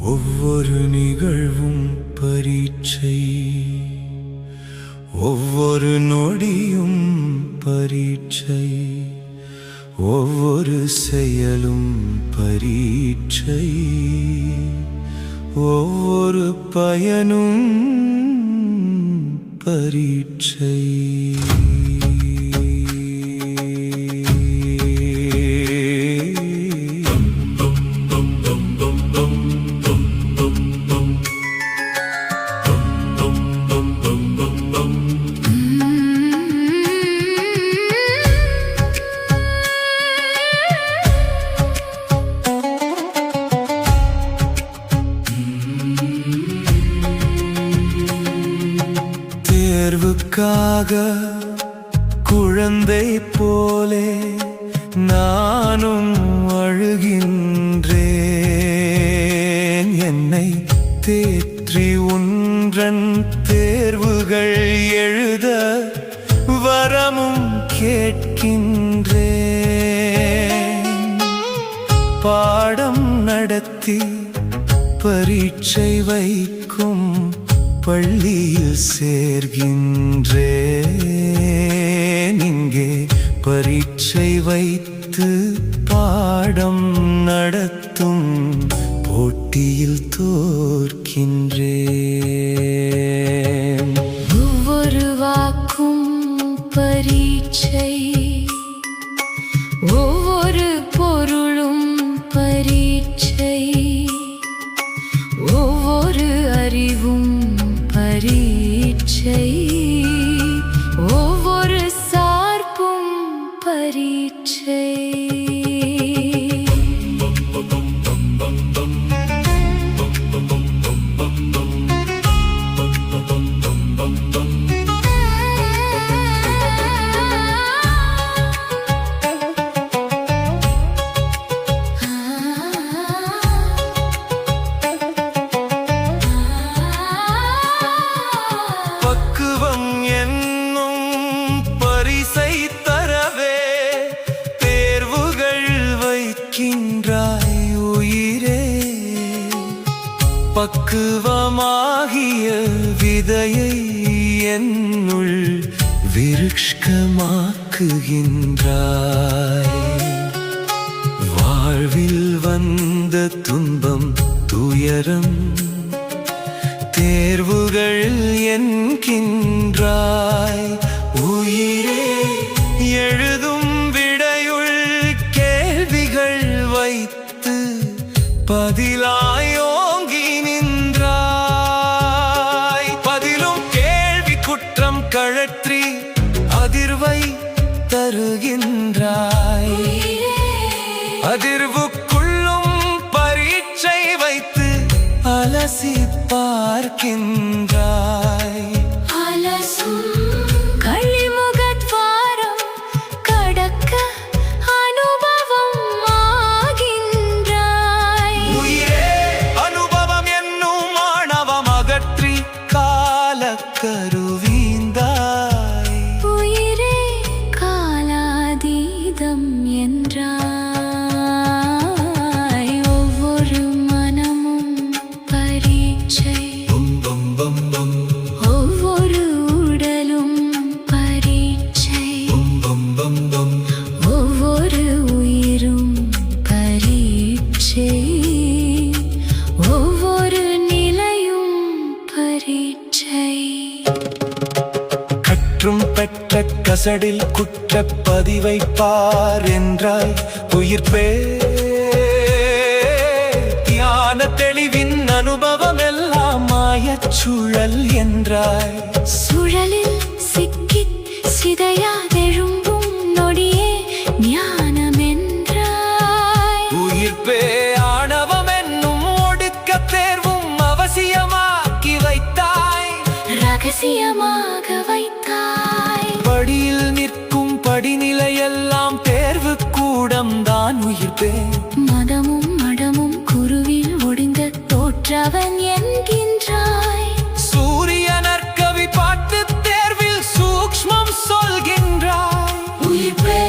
ஒவ்வொரு நிகழ்வும் பரீட்சை, ஒவ்வொரு நொடியும் பரீட்சை, ஒவ்வொரு செயலும் பரீட்சை, ஒவ்வொரு பயனும் பரீட்சை. தேர்வுக்காக குழந்தை போலே நானும் அழுகின்றேன். என்னை தேற்றி உன்றன் தேர்வுகள் எழுத வரமும் கேட்கின்றேன். பாடம் நடத்தி பரீட்சை வைக்கும் பள்ளியில் சேர்கின்றேன். இங்கே பரீட்சை வைத்து பாடம் நடத்தும் போட்டியில் தோற்கின்றேன். ஒவ்வொரு வாக்கும் பரீட்சை, ஒவ்வொரு பொருளும் பரீட்சை, ஒவ்வொரு அறிவும் பரீட்சை, ஒவ்வொரு சார்பும் பரீட்சை. பக்குவம் என்னும் பரிசை தரவே தேர்வுகள் வைக்கின்றாய் உயிரே. பக்குவமாகிய விதையை என்னுள் விருட்சமாக்குகின்றாய். வாழ்வில் வந்த துன்பம் துயரம் தேர்வுகள் என்கின்றாய் உயிரே. எழுதும் விடையுள் கேள்விகள் வைத்து பதிலாயோங்கி நின்றாய். பதிலும் கேள்வி குற்றம் கழற்றி அதிர்வை தருகின்றாய். அதிர்வுக்குள்ளும் பரீட்சை வைத்து அலசி பார்க்கின்றாய். அலசும் களிமுகத்வாரம் கடக்க அனுபவம் ஆகின்றாய். உயிரே, அனுபவம் என்னும் ஆணவம் அகற்றி காலக்கருவீந்தாய். உயிரே, காலாதீதம் என்றாய். ஒவ்வொரு மனமும் பரீட்சை, ஒவ்வொரு உடலும் பரீட்சை, ஒவ்வொரு உயிரும் பரீட்சை, ஒவ்வொரு நிலையும் பரீட்சை. கற்றும் பெற்ற கசடில் குற்றப்பதிவை பார் என்றாய் உயிர்ப்பே. தியான தெளிவின் அனுபவம் எல்லாம் மாயச்சூழல் என்றாய். சுழலில் சிக்கித் சிதையாதெழும்பும் நொடியே ஞானம் என்றாய். உயிர்ப்பே, ஆணவம் என்னும் ஒடுக்க தேர்வும் அவசியமாக்கி வைத்தாய். ரகசியமாக வைத்தாய். படியில் நிற்கும் படிநிலையெல்லாம் தேர்வு கூடம் தான் உயிர்ப்பே. மதமும் மடமும் குருவில் ஒடிந்த தோற்றவன் என்கின்றாய். சூரிய நற்கவி பாட்டு தேர்வில் சூக்ஷ்மம் சொல்கின்றாய். உயிர்ப்பே,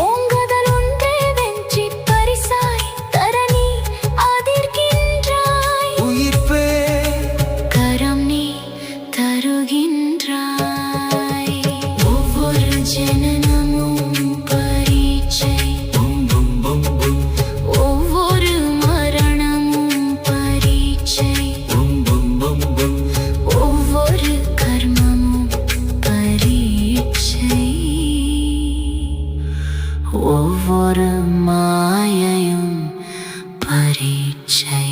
ஓங்குதல் ஒன்றே வெற்றி பரிசாய் தரணி அதிர்கின்றாய். ஜனனமும் பரீட்சை, ஒவ்வொரு மரணமும் பரீட்சை, ஒவ்வொரு கர்மமும் பரீட்சை, ஒவ்வொரு மாயையும் பரீட்சை.